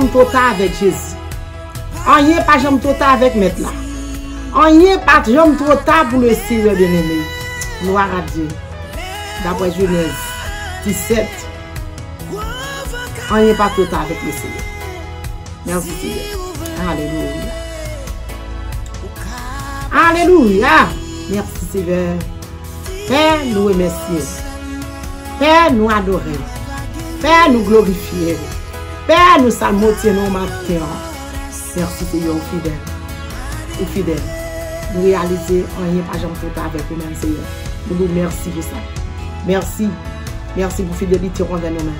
jamais total avec Jésus. Rien pas jamais total avec Maître là. Rien pas jamais total pour le Seigneur bien-aimé. Gloire à Dieu. D'après Genèse 17, rien pas total avec le Seigneur. Merci Seigneur. Alléluia. Alléluia. Merci Seigneur. Père, nous remercions. Père, nous adorons. Père, nous glorifions. Père, nous salmotions nos matin. Merci Seigneur, fidèle. Fidèle. Nous réaliser rien pas jamais tout avec nous-mêmes, Seigneur. Nous vous remercions pour ça. Merci. Merci pour fidélité envers nous-mêmes.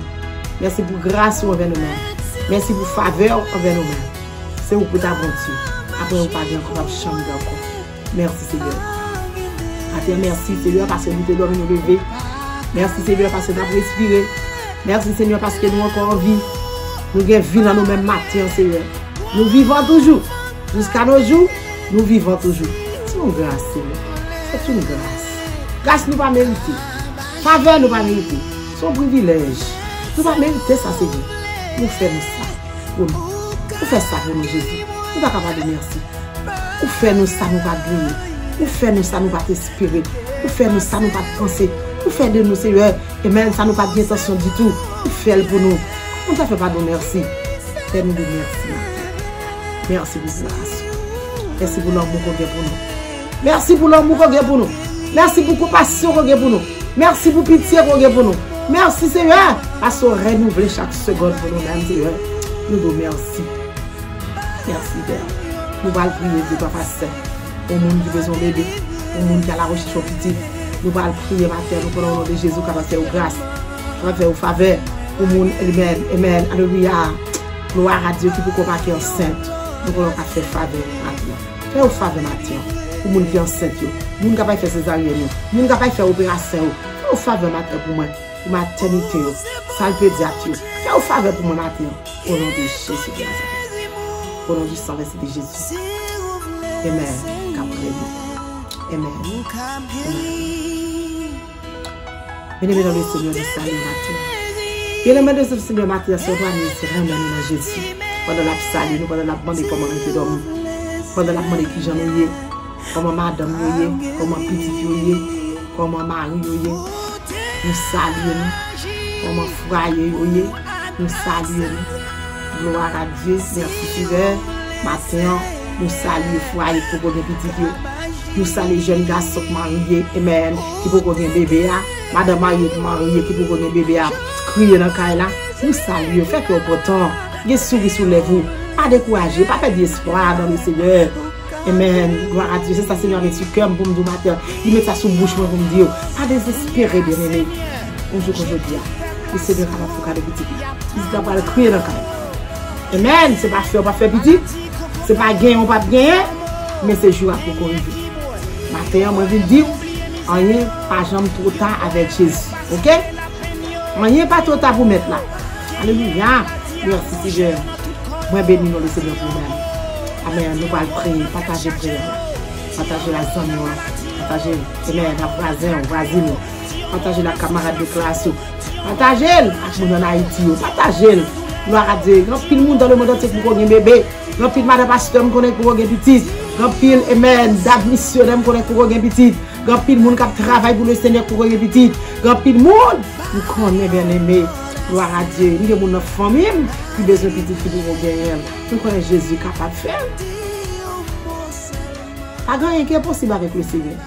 Merci pour grâce envers nous-mêmes. Merci pour faveur envers nous-mêmes. C'est vous pour ta bonté. Après, vous parlez encore, vous chambez encore. Merci Seigneur. Merci Seigneur parce que nous te donnons nous lever. Merci Seigneur parce que nous avons respiré. Merci Seigneur parce que nous encore en vie. Nous avons vie dans nos mêmes matins, Seigneur. Nous vivons toujours. Jusqu'à nos jours, nous vivons toujours. C'est une grâce, Seigneur. C'est une grâce. Grâce nous pas mériter. Faveur nous pas mériter. C'est un privilège. Nous pas mériter ça, Seigneur. Nous faisons ça pour nous. Nous faisons ça pour nous, Jésus. Nous ne pouvons pas dire merci. Nous faisons ça, nous ne pouvons pas griller. Nous faisons ça, nous ne pouvons pas t'inspirer. Nous faisons ça, nous ne pouvons pas penser. Nous faisons de nous, Seigneur. Et même ça, nous ne pouvons pas d'intention du tout. Nous faisons pour nous. Nous ne faisons pas de merci. Fais-nous de merci. Merci pour grâce. Merci pour l'amour qu'on a pour nous. Merci pour l'amour qu'on a pour nous. Merci pour la compassion qu'on a pour nous. Merci pour la pitié qu'on a pour nous. Merci Seigneur. Parce qu'on renouvelle chaque seconde pour nous-mêmes, Seigneur. Nous vous remercions. Merci Père. Nous allons prier de Papa Saint. Au monde qui a besoin d'aider. Au monde qui a la recherche au petit. Nous allons prier matin. Nous prenons au nom de Jésus qui va faire grâce. Qui va faire faveur. Au monde, amen. Amen. Alléluia. Gloire à Dieu qui peut combattre enceinte. Nous allons faire faveur maintenant. Fais faveur maintenant. Pour les gens qui sont enceintes, les gens qui ont fait césarienne, les gens qui ont fait opération. Fais faveur maintenant pour moi. Pour ma maternité, salle pédiatrie. Fais faveur pour moi maintenant. Au nom de Jésus de Nazareth. Au nom du sang versé de Jésus. Amen. Amen. Bien-aimés dans le Seigneur, nous saluons matin. Bien-aimés dans le Seigneur, matin, c'est vraiment dans Jésus. Pendant la salut, nous pendant la demande comment nous dormir. Pendant la demande qui j'en ai, comment madame nous comment petit nous comment mari nous saluons, comment frère nous saluons. Gloire à Dieu, merci Seigneur. Matin, nous saluons frère pour qu'on ait petit. Nous saluons jeunes garçons mariés, amen, qui pour qu'on ait bébé. Madame mariée qui pour qu'on ait bébé. Crier dans le cas là. Nous saluons, faites le pourtant. Des souris sous les vous. Pas décourager, pas faire d'espoir dans le Seigneur. Amen. Gloire à Dieu. C'est ça, Seigneur, avec ce cœur pour me dire matin. Il met ça sous bouche pour me dire. Pas désespérer, bien aimé. Bonjour, aujourd'hui. Le Seigneur va faire des petits. Il va crier dans le cas. Amen. C'est pas faire petit. C'est pas gagner, on va pas gagner. Mais c'est jouer pour corriger. Matin, moi, je dis, rien pas jamais trop tard avec Jésus. Ok? Rien pas trop tard pour mettre là. Alléluia. Merci Seigneur. Moi bénis nous le Seigneur pour nous. Amen. Nous allons prier, partager prière. Partager la zone, partager la voisine, partager la camarade de classe. Partager avec nous en Haïti. Partager. Gloire à Dieu. Grand pile monde dans le monde entier pour qu'on ait bébé. Grand pile madame pasteur me connaît pour qu'on ait petit. Grand pile amen. Dame missionnaire me connaît pour qu'on ait petit. Grand pile monde qui travaille pour le Seigneur pour qu'on ait petit. Grand pile monde nous connaît bien aimé. Gloire à Dieu. Nous avons une famille qui a besoin de petits filles pour gagner. Nous connaissons Jésus capable de faire. Pas rien qui est possible avec le Seigneur.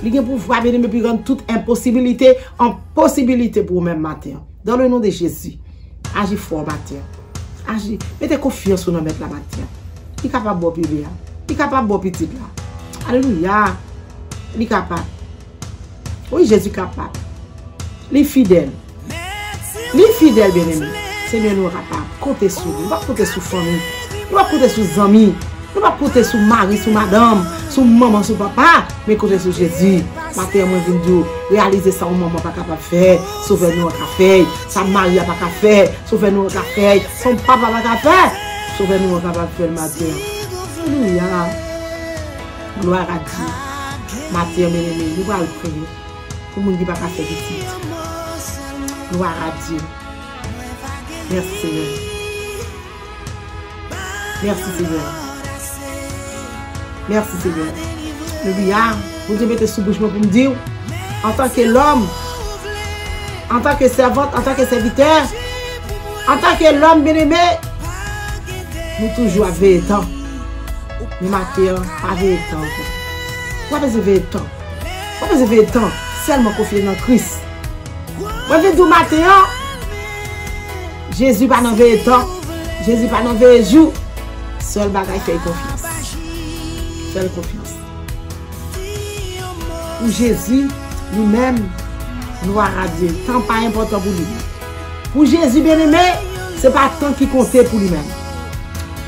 Il y a pour pouvoir venir me prendre toute impossibilité en possibilité pour même matin. Dans le nom de Jésus. Agis fort matin. Agis. Mettez confiance dans mettre la matin. Il est capable de bébé. Il est capable de petit là. Alléluia. Il est capable. Oui, Jésus est capable. Il est fidèle. Les fidèles bien-aimés, Seigneur nous est capable. Comptez sur nous. Nous ne pouvons pas compter sur famille. Nous ne pouvons pas compter sur les amis. Nous ne pouvons pas compter sur mari, sur madame, sur maman, sur papa. Mais comptez sur Jésus. Matin, moi, je dis, réaliser ça, maman pas capable de faire. Sauvez-nous au café. Sa mari n'a pas capable de faire. Sauvez-nous au café. Son papa n'a pas capable de faire. Sauvez-nous au capable de faire le matin. Alléluia. Gloire à Dieu. Matin, bien-aimés, nous allons prier. Pour nous qui ne pas faire petit. Gloire à Dieu. Merci Seigneur. Merci Seigneur. Merci Seigneur. Alléluia. Vous devez mettre sous bouche pour me dire, en tant que l'homme, en tant que servante, en tant que serviteur, en tant que l'homme bien-aimé, nous toujours avons temps. Nous matin, pas avec temps. Pourquoi vous avez temps? Pourquoi vous avez temps? Seulement confier dans Christ. Moi, je dis matin, Jésus pas dans le temps. Jésus pas dans le jour. Seul bagage fait confiance. Seule confiance. Pour Jésus, lui-même, gloire à Dieu. Tant pas important pour lui. Pour Jésus bien-aimé, ce n'est pas tant qui comptait pour lui-même.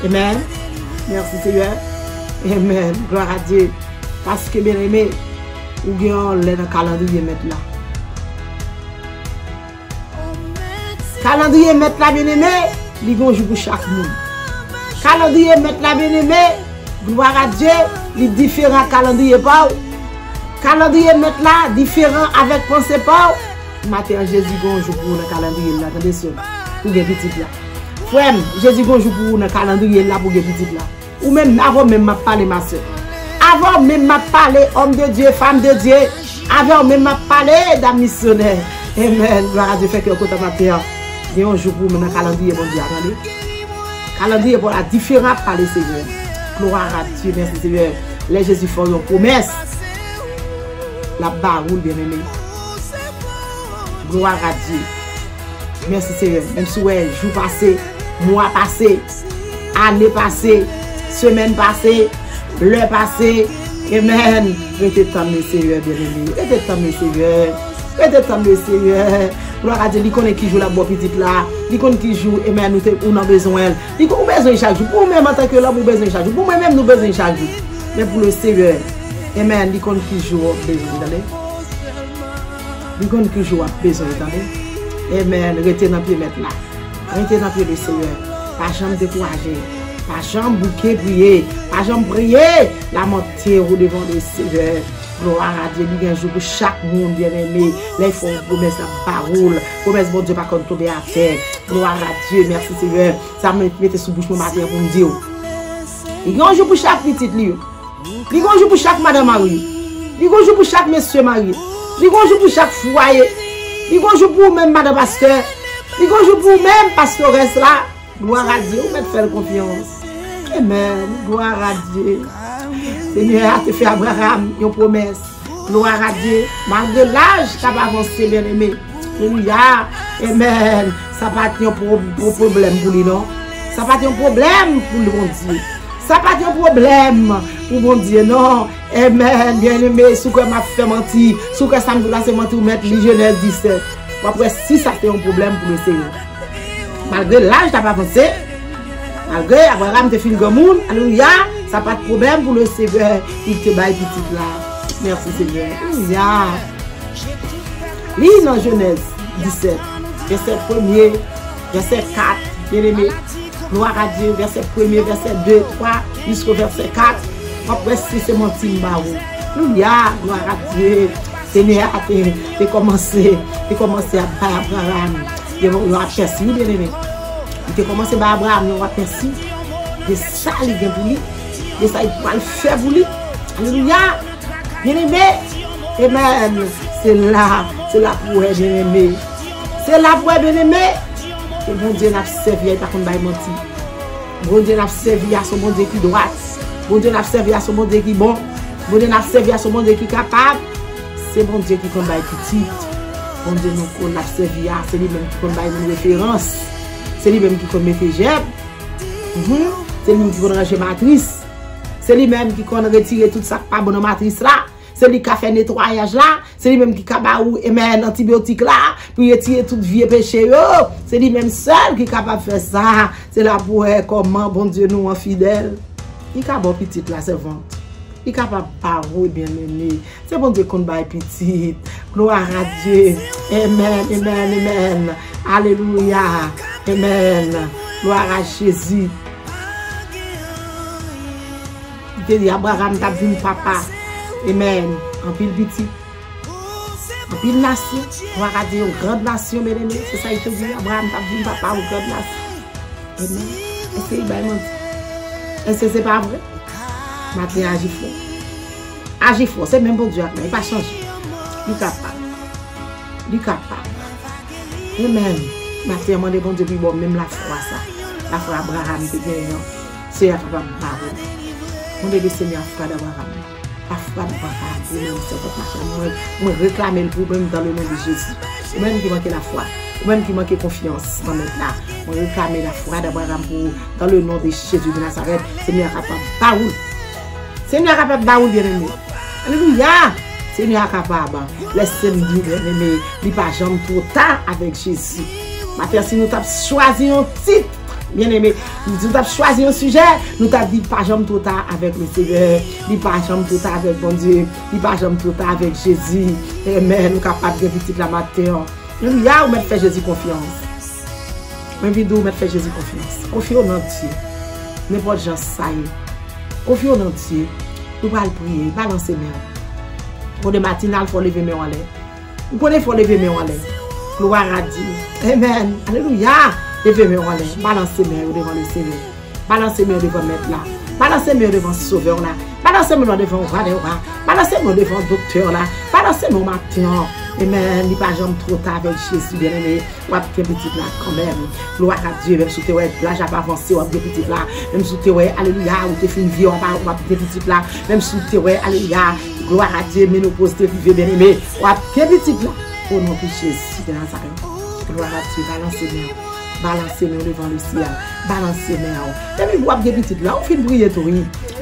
Amen. Merci Seigneur. Amen. Gloire à Dieu. Parce que bien-aimé, ou bien on l'a dans le calendrier mettre là. Calendrier mettre là bien-aimé, il y a un jour pour chaque monde. Calendrier mettre là bien-aimé, gloire à Dieu, il est différent calendrier pas. Calendrier mettre là différent avec pensée pas. Matin Jésus un jour pour le calendrier là, attendez ça. Pour les petites là. Frère, Jésus un jour pour le calendrier là pour les petites là. Ou même avant même m'a parlé ma soeur. Avant même m'a parlé homme de Dieu, femme de Dieu. Avant même m'a parlé d'un missionnaire. Amen. Gloire à Dieu fait que côté matin. Il y a un jour pour le calendrier mon Dieu, attendez. Calendrier pour la différence par les Seigneur. Gloire à Dieu, merci Seigneur. Les Jésus font une promesse. La baroule bien aimé. Gloire à Dieu. Merci Seigneur. Même si ouais, jour passé, mois passé, année passée, semaine passée, l'heure passée. Amen. Restez tant le Seigneur bien aimé. Restez tant le Seigneur. Restez tant le Seigneur. Gloire à Dieu, il connaît qui joue la bonne petite là. Il connaît qui joue, et même nous avons besoin. Il connaît besoin chaque jour. Pour nous-mêmes en tant que l'homme, nous avons besoin chaque jour. Pour nous-mêmes, nous avons besoin chaque jour. Mais pour le Seigneur, amen, il connaît qui joue besoin d'aller. Il connaît qui joue besoin d'aller. Amen, restez dans le pied mettre là. Restez dans le pied du Seigneur. Pas jamais décourager. Pas jamais bouquer prier. Pas jamais prier. La montée au devant du Seigneur. Gloire à Dieu, il y a un jour pour chaque monde bien aimé. Là, il faut promesse la parole. Promesse, bon Dieu, pas qu'on tombe à terre. Gloire à Dieu, merci Seigneur. Ça me mette sous bouche mon matin pour me dire. Il y a un jour pour chaque petite lui. Il y a un jour pour chaque madame Marie. Il y a un jour pour chaque monsieur Marie. Il y a un jour pour chaque foyer. Il y a un jour pour même madame pasteur. Il y a un jour pour même pastoresse là. Gloire à Dieu, on va te faire confiance. Amen. Gloire à Dieu. Seigneur a te fait Abraham une promesse. Gloire à Dieu. Malgré l'âge, tu as avancé, bien aimé. Alléluia. Amen. Ça n'a pas été un problème pour lui, non? Ça n'a pas été un problème pour le bon Dieu. Ça n'a pas été un problème pour mon Dieu, non? Amen. Bien aimé, sous que m'a fait mentir, sous que ça me fait mentir, mettre les Genèse 17. Après, si ça fait un problème pour le Seigneur. Malgré l'âge, tu n'as pas avancé. Malgré Abraham te fait le monde, alléluia, ça n'a pas de problème pour le Seigneur, il te baille petite là. Merci Seigneur. Alléluia. Lis dans Genèse 17, verset 1er, verset 4, bien aimé. Gloire à Dieu, verset 1er, verset 2, 3, jusqu'au verset 4. Après, c'est mon team barou. Alléluia, gloire à Dieu. Seigneur, tu as commencé à faire Abraham. Il a aperçu, bien aimé. Il a commencé par Abraham, il a aperçu de ça, il a pour lui, de ça, il va le faire pour lui. Alléluia. Bien aimé. Amen. C'est là pour bien aimé. C'est là pour bien aimé. Et bon Dieu n'a servi à ta conduite menti. Bon Dieu n'a servi à son bon Dieu qui droit. Bon Dieu n'a servi à son bon Dieu qui bon. Bon Dieu n'a servi à son bon Dieu qui capable. C'est bon Dieu qui conduit petit. Bon Dieu nous a servi à, c'est lui-même qui conduit une référence. C'est lui-même qui connaît tes gemmes. C'est lui-même qui connaît ranger matrice. C'est lui-même qui connaît retirer tout ça pas bonne matrice là. C'est lui qui a fait nettoyage là. C'est lui-même qui a fait antibiotique là. Pour retirer tout vieux péché. C'est lui-même seul qui est capable de faire ça. C'est là pour comment bon Dieu nous en fidèle. Il est capable de petite la servante. Il est capable de parler bien aimé. C'est bon Dieu qu'on va petite. Gloire à Dieu. Amen, amen, amen. Alléluia. Amen. Gloire à Jésus. Il te dit Abraham t'a vu papa. Amen. En pile petit. En pile nation. Gloire à Dieu. Une grande nation, mes amis. C'est ça il te dit. Abraham t'a vu papa. Une grande nation. Amen. Essaye de mentir. Est-ce que c'est pas vrai? Matin, agis fort. Agis fort, c'est même bon Dieu, il n'est pas changé. Il est capable. Il est capable. Amen. Matin, mon bon Dieu, bon, même la foi, ça. La foi Abraham, c'est bien, c'est capable de parler. Mon Dieu, Seigneur, foi d'Abraham. La foi d'Abraham, moi, réclamer le problème dans le nom de Jésus. Même qui manque la foi. Même qui manque confiance dans notre là. On réclame la foi d'Abraham dans le nom de Jésus de Nazareth. Seigneur capable baoul. Seigneur capable baoul bien aimé. Alléluia. Seigneur capable. Laissez-nous dire bien aimé. Il pas jamais trop tard avec Jésus. Maintenant si nous avons choisi un titre, bien aimé, nous avons choisi un sujet, nous avons dit pas jamais trop tard avec le Seigneur. Il pas jamais trop tard avec bon Dieu. Il pas jamais trop tard avec Jésus. Amen. Nous capables de petit la matin. Alléluia, ou mettre Jésus confiance. Même vidéo, mettre Jésus confiance. Confie au nom de Dieu. N'importe gens ça y est. Confie au nom de Dieu. Nous allons prier, balancer mes mains. Pour des matinales, il faut lever mes mains en l'air. Vous connaissez, il faut lever mes mains en l'air. Gloire à Dieu. Amen. Alléluia. Lever mes mains en l'air. Balancer mes mains devant le Seigneur. Balancer mes mains devant mettre là. Balancer mes mains devant Sauveur là. Balancer mes mains devant roi des rois. Balancer mes mains devant docteur là. Balancer mes mains matin. Amen. Il n'y a pas jamais trop tard avec Jésus, bien aimé. On va faire petit là quand même. Gloire à Dieu. Même si tu es là, j'ai pas avancé, on va faire petit là. Même si tu es, alléluia, ou tu fais une vie, on va faire petit là. Même si tu es, alléluia, gloire à Dieu, mais nous posons vivre, bien aimé. On va faire petit là. Au nom de Jésus de Nazareth. Gloire à Dieu. Balancez-nous. Balancez-nous devant le ciel. Balancez-nous. Et puis, vous avez petit là. On fait briller tout.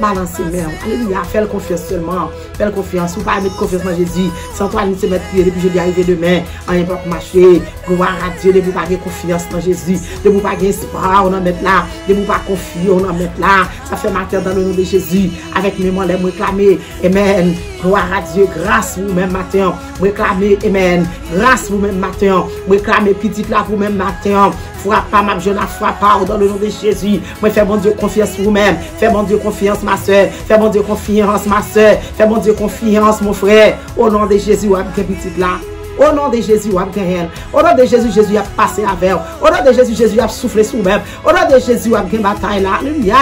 Balancez-nous. Alléluia. Fais-le confiance seulement. Fais-le confiance. Vous ne pouvez pas mettre confiance en Jésus. Sans toi, nous se mettre prier depuis jeudi arrivé demain. On n'est pas pour marcher. Gloire à Dieu. Ne vous pas avoir confiance en Jésus. Ne vous pas avoir espoir. On en met là. Ne vous pas confier. On en met là. Ça fait matin dans le nom de Jésus. Avec mes mots, les réclamer. Amen. Gloire à Dieu. Grâce vous-même matin. Réclamer. Amen. Grâce vous-même matin. Réclamer petit là vous-même matin. Frappe pas ma jeune, frappe pas dans le nom de Jésus. Moi, fais mon Dieu confiance vous-même. Fais mon Dieu confiance ma soeur. Fais mon Dieu confiance ma soeur. Fais mon Dieu confiance mon frère. Au nom de Jésus, ou petit là. Au nom de Jésus, ou au nom de Jésus, Jésus a passé avec. Au nom de Jésus, Jésus a soufflé sous même. Au nom de Jésus, a une bataille là. Alléluia.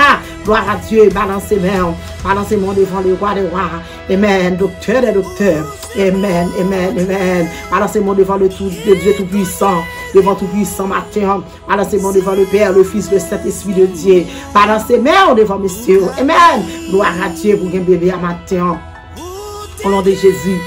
Gloire à Dieu. Balancez moi. Balancez moi devant le roi des rois. Amen. Docteur des docteurs. Amen. Amen. Amen. Balancez moi devant le Dieu tout-puissant. Devant tout-puissant matin. Balancez moi devant le Père, le Fils, le Saint-Esprit de Dieu. Balancez moi devant Monsieur. Amen. Gloire à Dieu pour un bébé à matin. Au nom de Jésus,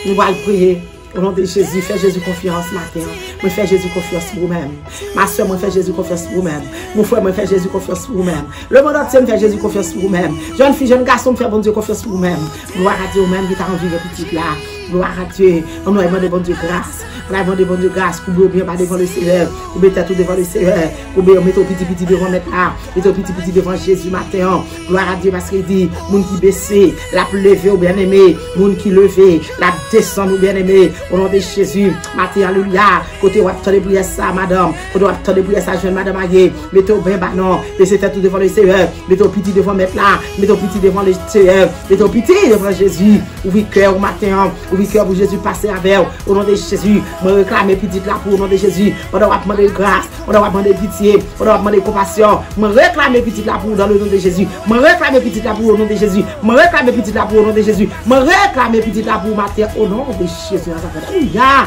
nous allons prier. Au nom de Jésus, fais Jésus confiance matin. Moi, fais Jésus confiance pour vous-même. Ma soeur, moi, fais Jésus confiance pour vous-même. Mon frère, moi, fais Jésus confiance pour vous-même. Le monde entier, me fait Jésus confiance pour vous-même. Jeune fille, jeune garçon, me fait bon Dieu confiance pour vous-même. Gloire à Dieu, même qui t'a envie de petite là. Gloire à Dieu. On nous demande bon Dieu grâce. On a demandé bon Dieu grâce. Pour bien pas devant le Seigneur. Pour mettre tout devant le Seigneur. Pour bien mettre au petit devant mettre là. Mettre au petit devant Jésus matin. Gloire à Dieu parce qu'il dit, moun qui baissé, la levé au bien-aimé. Moun qui levé, la descend au bien-aimé. Au nom de Jésus. Matin, alléluia. Côté où attendez prier ça, madame. Côté où attendez prier ça, jeune madame Agué. Mettez au bien non. Mettez tout devant le Seigneur. Mettez au petit devant mettre là. Mettez au petit devant le Seigneur. Mettez au petit devant Jésus. Ouvrez cœur au matin. Ouvrez cœur pour Jésus passer avec. Au nom de Jésus. Me réclamer petit là pour au nom de Jésus. On doit demander grâce. On doit demander pitié. On doit demander compassion. Me réclamer petit là pour dans le nom de Jésus. Me réclamer petit là pour au nom de Jésus. Me réclamer petit là pour au nom de Jésus. Me réclamer petit là pour matin au nom de Jésus. Alléluia.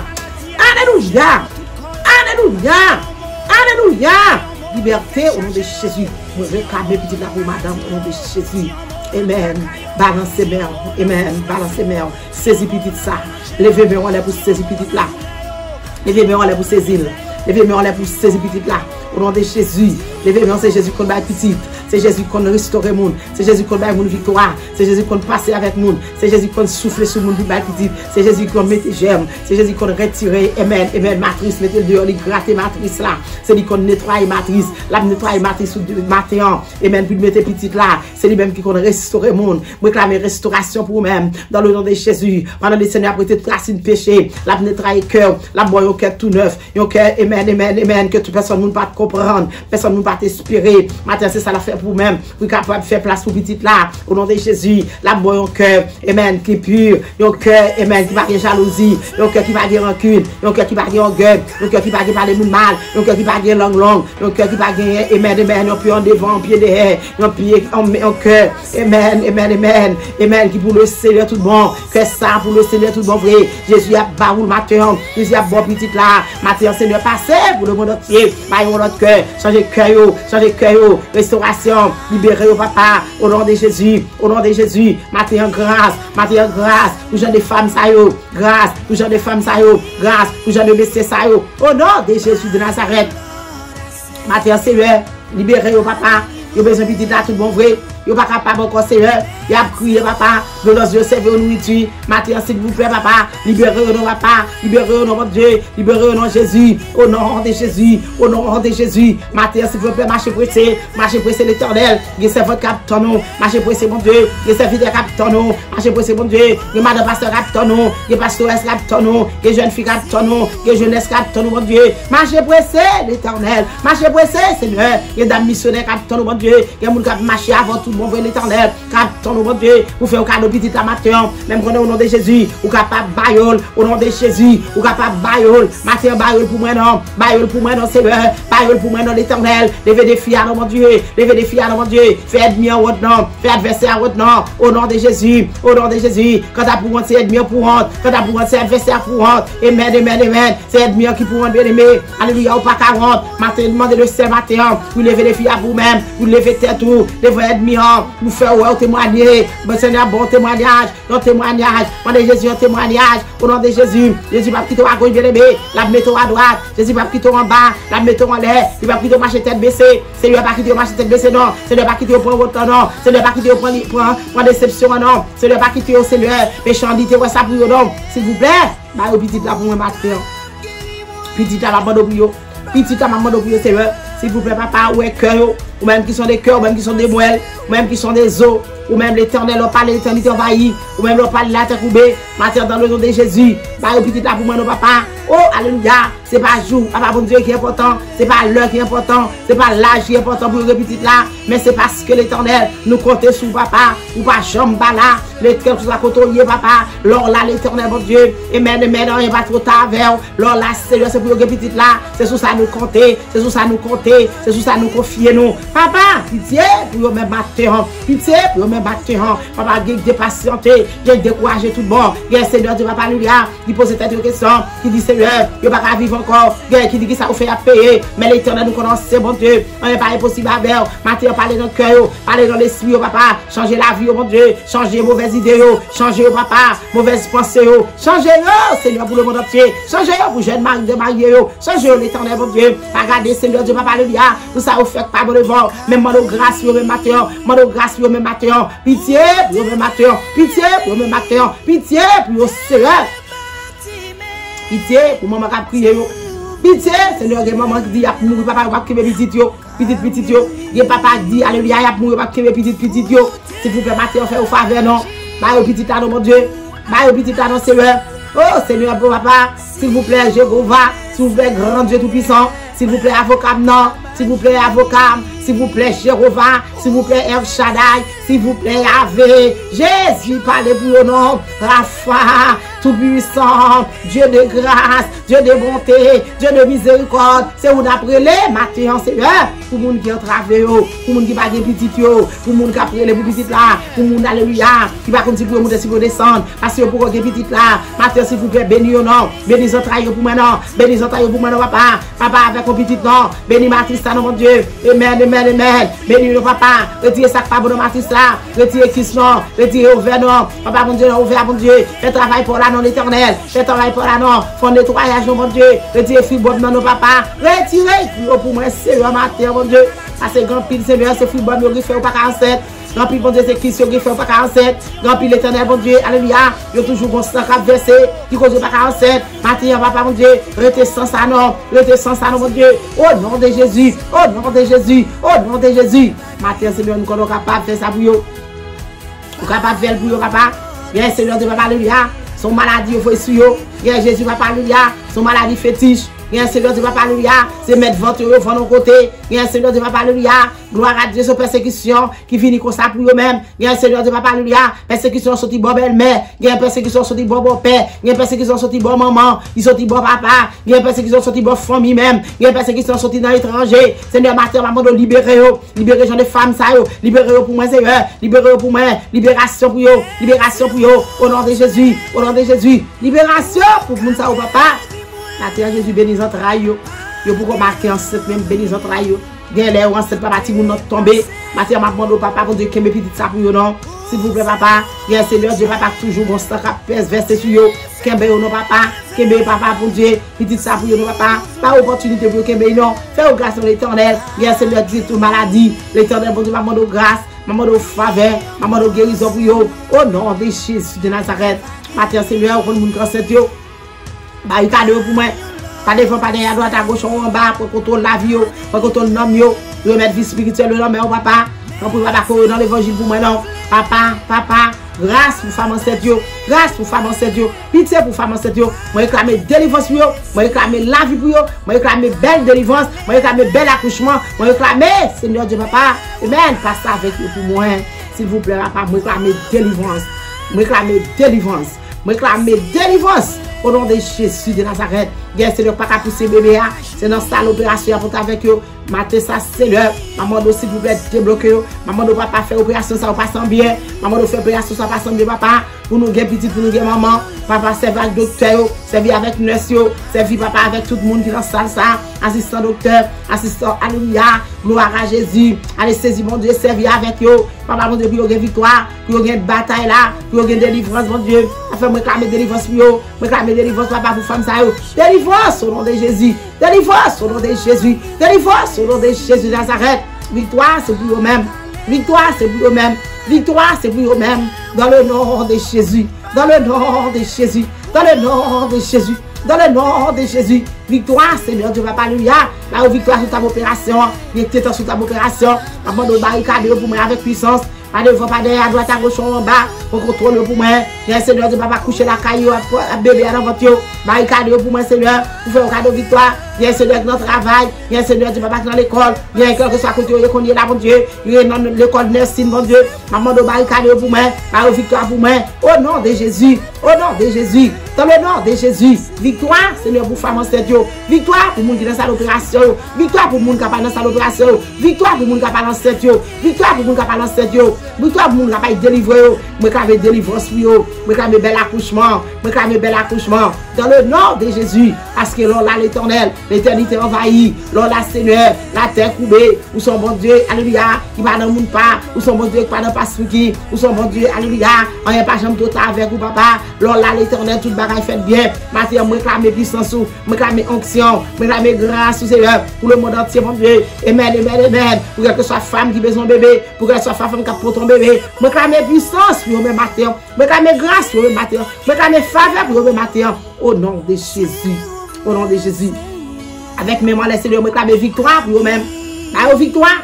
Alléluia. Alléluia. Alléluia. Liberté au nom de Jésus. Me réclamer petit là pour madame au nom de Jésus. Amen. Balancez mère. Amen. Balancez mère. Saisis petite ça. Levez-moi en l'air pour saisir petite là. Levez-moi en l'air pour saisir. Levez-moi en l'air pour saisir petite là. Au nom de Jésus. Levez-moi, c'est Jésus qu'on va petite. C'est Jésus qu'on restaure le monde. C'est Jésus qu'on va une victoire. C'est Jésus qu'on passe avec nous. C'est Jésus qu'on souffle sur le monde du petit. C'est Jésus qu'on met germe. C'est Jésus qu'on retire. Amen. Amen. Matrice, mettez dehors, il gratte matrice là. C'est lui qu'on nettoie matrice. La nettoie matrice sous le matin. Amen. Puis mettez petite là. C'est lui-même qui qu'on restaure le monde. Réclamer restauration pour vous-même. Dans le nom de Jésus. Pendant le Seigneur a prêté de racine péché. La nettoie le cœur. La boire au cœur tout neuf. Un cœur, amen, amen, amen. Que toute personne ne peut pas comprendre. Personne ne peut pas t'inspirer. Matin, c'est ça la fait pour même, pour capable faire place pour petite là, au nom de Jésus, la bonne cœur, amen, qui est pur, un cœur, amen, qui va de jalousie, un cœur qui va de rancune, un cœur qui va de orgueil, un cœur qui va de parler mal, un cœur qui va de langue longue, un cœur qui va de, amen, amen, un pied en devant, un pied derrière, un pied en cœur, amen, amen, amen, amen, qui pour le Seigneur tout bon, que ça pour le Seigneur tout bon vrai, Jésus a barou le matin, Jésus a bon petite là, matin, Seigneur, passez pour le monde entier, maillons notre cœur, changez cœur, restauration, libérez au papa, au nom de Jésus, matin grâce, pour gens de femmes ça yo, grâce, pour gens de femmes ça yo, grâce, pour gens de messieurs ça yo, au nom de Jésus de Nazareth, matin Seigneur, libérez au papa, il besoin de petit là tout bon vrai. Yo pas capable encore Seigneur, il a crié papa, de nos yeux servir nourriture, matin s'il vous plaît papa, libérez-nous papa, libérez-nous notre Dieu, libérez-nous nom Jésus, au nom de Jésus, au nom de Jésus, matin s'il vous plaît marchez pressé l'Éternel, il serve votre capitaine nous, marchez pressé mon Dieu, il serve des capitaine nous, marchez pressé mon Dieu, il madame pasteur capitaine nous, il pasteur capitaine nous, il jeune fille capitaine nous, il jeunesse capitaine nous mon Dieu, marchez pressé l'Éternel, marchez pressé Seigneur, il dame missionnaire capitaine nous mon Dieu, il moun cap marcher avant tout bon vrai l'Éternel, capitaine nous mon Dieu, vous faites un cadeau petit à matin, même quand au nom de Jésus, ou capable baïol, au nom de Jésus, ou capable baïol, matin baïol pour moi non, Seigneur, baïol pour moi non l'Éternel, levez des filles à mon Dieu, faites ennemi en votre nom, faites adversaire en votre nom, au nom de Jésus, quand t'as pour c'est ennemi pour honte, quand t'as pour c'est adversaire pour honte, amen, c'est ennemi qui pour honte bien aimé, alléluia, ou pas 40, matin demandez le seul matin, vous levez des filles à vous-même, vous levez tête tout, levez ennemi, vous faites ouais, témoigner, bon Seigneur, bon témoignage, au nom de Jésus, un témoignage, au nom de Jésus, Jésus va quitter à gauche bien aimé, la mettons à droite, Jésus va quitter en bas, la mettons en l'air, il va quitter marcher tête baissée, Seigneur va quitter marcher tête baissée non, Seigneur va quitter prendre votre non, Seigneur va quitter prendre déception non, Seigneur va quitter au Seigneur, méchandité ouais ça pour vous non, s'il vous plaît, bah au petit là pour moi matin, petit là maman de pour petit là maman de pour Seigneur, s'il vous plaît papa ouais cœur, ou même qui sont des cœurs, ou même qui sont des moelles, ou même qui sont des os, ou même l'Éternel, on parle l'éternité envahie, ou même on parle la terre coupée, matin dans le nom de Jésus, bah au petit là pour moi, non papa, oh alléluia, c'est pas jour, papa bon Dieu qui est important, c'est pas l'heure qui est important, c'est pas l'âge qui est important pour le petit là, mais c'est parce que l'Éternel nous compte sur papa, ou pas jambe là, l'éternel sous la côtoyer papa, lors là l'Éternel bon Dieu, et maintenant il va trop tard vers, lors là Seigneur c'est pour le petit là, c'est sur ça nous compter, c'est sur ça nous compter, c'est sur ça nous confier nous, papa, pitié pour eux même matin, pitié pour eux même matin, papa j'ai patienté, j'ai découragé tout le monde, il Seigneur Dieu papa lui qui pose cette question, qui dit Seigneur, il va pas vivre encore, qui dit que ça vous fait à payer, mais l'Éternel nous connaît, c'est bon Dieu, on n'est pas impossible à faire, matin parler dans le cœur, parler dans l'esprit, papa, changer la vie, mon Dieu, changer mauvaises idées, changer papa, mauvaises pensées, changer Seigneur pour le monde entier, changer pour jeunes mariés de mariés, changer l'Éternel, mon Dieu, regardez Seigneur Dieu papa lui tout ça vous fait pas bon devant, même mon grâce pour même matin, mon grâce pour même matin, pitié pour même matin, pitié pour même matin, pitié pour Seigneur. Pitié pour maman qui a prié. Pitié, Seigneur, il y a maman qui dit, il papa va crier petit yo. Il y a papa qui dit, alléluia, il va crier petit yo. S'il vous plaît, matin, fait au faveur, non. Bah, au petit anneau, mon Dieu. Bah, au petit anneau, Seigneur. Oh, Seigneur, bon papa, s'il vous plaît, Jéhovah, s'il vous plaît, grand Dieu tout-puissant, s'il vous plaît, avocat, non. S'il vous plaît, avocat, s'il vous plaît, Jéhovah, s'il vous plaît, El Shaddai, s'il vous plaît, Yahvé, Jésus, parlez pour le nom, Rapha, tout-puissant, Dieu de grâce, Dieu de bonté, Dieu de miséricorde, c'est où d'après les matin, Seigneur, pour le monde qui est entravé, pour le monde qui va des petits, pour le monde qui a pris les petits là, pour le monde, alléluia, qui va continuer pour monter si vous descendre, parce que pour les petits là, matin, s'il vous plaît, bénis au nom, bénis les entrailles pour moi, non, bénis les entrailles pour moi, non, papa, papa avec un petit nom, bénis Mathista, non, mon Dieu, amen, bénis le papa, retirez ça, pas bon, Mathista, retirez Christ, non, retirez ouvert, non, papa, mon Dieu, ouvert, mon Dieu, fais travail pour la non l'Éternel, fais travail pour la non, font nettoyage, mon Dieu, retirez fribonne, non, papa, retirez pour moi, Seigneur, matin, mon Dieu, à ce grand pile, Seigneur, c'est fribonne, il fait au pas 47. Grand pile, bon Dieu, c'est Christ, qui fait au pas 47. Grand pile, l'Éternel, bon Dieu, alléluia. Il y a toujours bon sang qui versé, qui cause au pas 47. Matin, papa, mon Dieu, retez sans ça, non, mon Dieu. Au nom de Jésus, au nom de Jésus, au nom de Jésus. Matin, Seigneur, nous sommes capables de faire ça pour vous. Nous sommes capables de faire pour vous, papa. Bien, Seigneur, de papa, alléluia. Son maladie, il faut sur vous. Bien, Jésus, papa, alléluia. Son maladie fétiche. un Seigneur Dieu, papa, alléluia, c'est mettre votre vent de côté, un Seigneur Dieu, papa, alléluia, gloire à Dieu, sur persécution qui finit comme ça pour eux-mêmes, un Seigneur Dieu, papa, alléluia, persécution sorti bon belle-mère, un persécution sorti bon beau-père, un persécution sorti bon maman, il sorti bon papa, un persécution sorti bon famille même, un persécution sorti dans l'étranger, Seigneur, matin, maman, de libérer, libérer gens de femmes, ça, libérer pour moi, Seigneur, libérer pour moi, libération pour eux, libération pour eux, au nom de Jésus, au nom de Jésus, libération pour vous, ça, papa. La terre Jésus bénis entrailles yo pour marquer enceinte même bénis entrailles gen les enceinte papa ti moun tomber matin m'a demandé au papa pour Dieu que mes petites ça pour yo non s'il vous plaît papa bien Seigneur Dieu papa toujours bon sang pèse verser sur yo kembe yo non papa kembe papa pour Dieu petite ça pour yo non papa pas opportunité pour kembe non fais grâce à l'Éternel bien Seigneur Dieu toute maladie l'Éternel bon Dieu m'a demandé grâce m'a demandé faveur m'a demandé guérison pour yo au nom de Jésus de Nazareth matin Seigneur pour moun cancer yo bah il cadeau pour moi pas devant pas derrière à droite à gauche en bas pour contrôler la vie pour contrôler l'homme yo remettre vie spirituelle l'homme mais papa quand pour papa courir dans l'évangile pour moi non papa grâce pour femme enceinte yo grâce pour femme enceinte yo pitié pour femme enceinte yo moi réclamer délivrance pour yo moi réclamer la vie pour yo moi réclamer belle délivrance moi réclamer bel accouchement moi réclamer Seigneur Dieu papa amen passe avec vous pour moi s'il vous plaît papa moi réclamer délivrance moi réclamer délivrance moi réclamer délivrance au nom de Jésus de Nazareth. Bien, c'est le pas qu'à pousser bébé. C'est dans ça l'opération pour avec eux. Matin, ça, c'est l'heure. Maman, s'il vous plaît, débloquer. Maman, ne papa faire opération, ça va pas bien. Maman, faire opération, ça va pas bien, papa. Pour nous, petit, pour nous, maman. Papa, servir avec docteur, servir avec nurse, servir papa avec tout le monde qui est dans salle, ça. Assistant docteur, assistant, alléluia. Gloire à Jésus. Allez, saisir, mon Dieu, servir avec eux. Papa, mon Dieu, pour une victoire, pour une bataille là, pour une délivrance, mon Dieu. Afin de réclamer délivrance pour eux. Réclamer délivrance, papa, pour femme, ça. Délivrance au nom de Jésus. Délivrance au nom de Jésus. Délivrance au nom de Jésus de Nazareth. Victoire, c'est pour eux-mêmes. Victoire, c'est pour eux-mêmes. Victoire, c'est pour eux-mêmes. Dans le nom de Jésus. Dans le nom de Jésus. Dans le nom de Jésus. Dans le nom de Jésus. Victoire, Seigneur Dieu, papa, alléluia. La victoire sur ta opération. Victoire sur ta opération. Avant de barricader pour moi avec puissance. Pas devant, pas derrière, à droite, à gauche, en bas, pour contrôler pour moi. Bien, Seigneur Dieu, papa, coucher la caillou, à bébé, à l'enventure. Barricade pour moi, Seigneur, pour faire un cadeau de victoire. Bien, Seigneur, dans le travail. Bien, Seigneur Dieu, papa, dans l'école. Bien, quel que soit côté, qu'on y est là, mon Dieu. Il est dans l'école nursing, mon Dieu. Maman, de barricade pour moi. Par victoire pour moi. Au nom de Jésus. Au nom de Jésus. Dans le nom de Jésus. Victoire, Seigneur, pour femme enceinte. Victoire pour moun qui dans sa opération. Victoire pour moun qui dans sa opération. Victoire pour moun qui dans enceinte. Victoire pour moun qui dans enceinte. Victoire pour moun qui délivrer. Moi, qui délivrance pour eux. Moi, qui bel accouchement. Moi, qui bel accouchement. Dans le nom de Jésus. Parce que l'on là, l'Éternel, l'éternité envahie. L'on là, Seigneur, la terre coupée. Où son bon Dieu, alléluia, qui va dans le monde pas. Où son bon Dieu, qui va dans le pacifique. Où son bon Dieu, alléluia, on n'est pas jamais total avec vous, papa. L'on là, l'Éternel, tout le bagage fait bien. Maintenant, moi, réclame puissance, moi, réclame onction, moi, réclame grâce, Seigneur, pour le monde entier, mon Dieu. Amen, amen, amen. Pour que ce soit femme qui a besoin de bébé, pour que ce soit femme qui a pour ton bébé. Moi, réclame puissance pour le matin. Moi, réclame grâce pour le matin. Moi, réclame faveur pour le matin. Au nom de Jésus. Au nom de Jésus. Avec mémoire, les Seigneur, moi, réclame victoire pour eux-mêmes. Bah, victoire.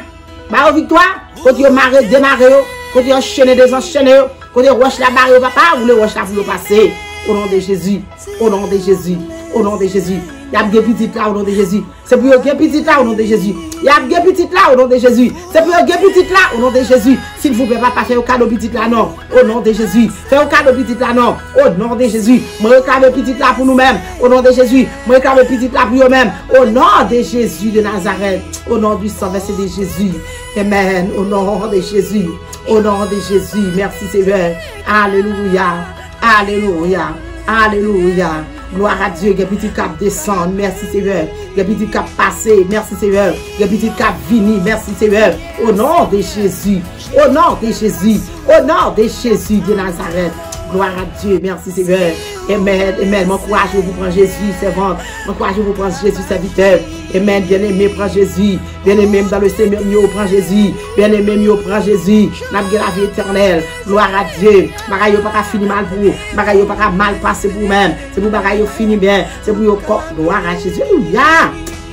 Bah, victoire. Quand tu marres, démarrer, quand tu enchaînes, désenchaîner, quand tu roches la barre, papa, ou le roches la vous passer. Au nom de Jésus. Au nom de Jésus. Au nom de Jésus. Il y a des petites là au nom de Jésus. C'est pour des petites là au nom de Jésus. Il y a des petites là au nom de Jésus. C'est pour des petites là au nom de Jésus. S'il vous plaît, papa, faites un cadeau petit là, non. Au nom de Jésus. Faites un cadeau petit là, non. Au nom de Jésus. Moi, réclame petit là pour nous-mêmes. Au nom de Jésus. Moi, réclame petit là pour eux-mêmes. Au nom de Jésus de Nazareth. Au nom du sang versé de Jésus. Amen. Au nom de Jésus. Au nom de Jésus. Merci Seigneur. Alléluia. Alléluia. Alléluia. Gloire à Dieu, que petit cap descend, merci Seigneur. Que petit cap passé, merci Seigneur. Que petit cap vini, merci Seigneur. Au nom de Jésus, au nom de Jésus, au nom de Jésus de Nazareth. Gloire à Dieu, merci Seigneur. Amen, amen. M'encourage vous prendre Jésus, servante. M'encourage vous prendre Jésus, serviteur. Amen, bien-aimé, prends Jésus. Bien-aimé, dans le Seigneur, mieux prends Jésus. Bien-aimé, mieux prends Jésus. N'a pas la vie éternelle. Gloire à Dieu. Bagaille pas fini mal pour vous. Bagaille pas mal passer pour vous-même. C'est pour bagaille fini bien. C'est pour vous. Gloire à Jésus. Alléluia.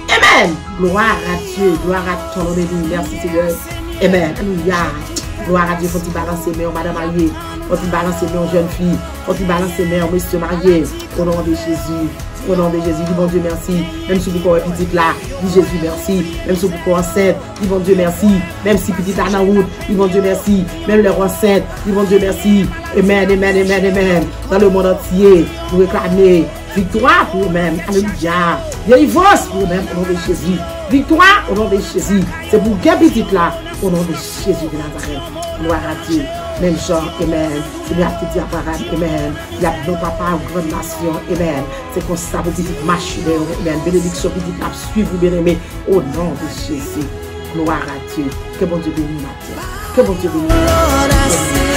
Amen. Gloire à Dieu. Gloire à ton nom de Dieu. Merci Seigneur. Amen. Alléluia. Gloire à Dieu, faut-il balancer mère, madame mariée. Faut-il balancer mère, jeune fille. Faut-il balancer mère, monsieur marié. Au nom de Jésus. Au nom de Jésus, dis bon Dieu merci. Même si vous êtes petite là, dis Jésus merci. Même si vous êtes enceinte, dis bon Dieu merci. Même si petite là dans la route, dis bon Dieu merci. Même les enceintes, dis bon Dieu merci. Amen, amen, amen, amen. Dans le monde entier, vous réclamez victoire pour vous-même. Alléluia. Délivrance pour vous-même au nom de Jésus. Victoire au nom de Jésus. C'est pour quelle petite là, au nom de Jésus de Nazareth. Gloire à Dieu. Même genre, amen. C'est bien petit Abraham, amen. Il y a nos papas, grande nation, amen. C'est comme ça, vous petite marche, amen. Bénédiction, petite la suivre, vous bien-aimé, au nom de Jésus. Gloire à Dieu. Que bon Dieu bénisse, Matthieu. Que bon Dieu bénisse.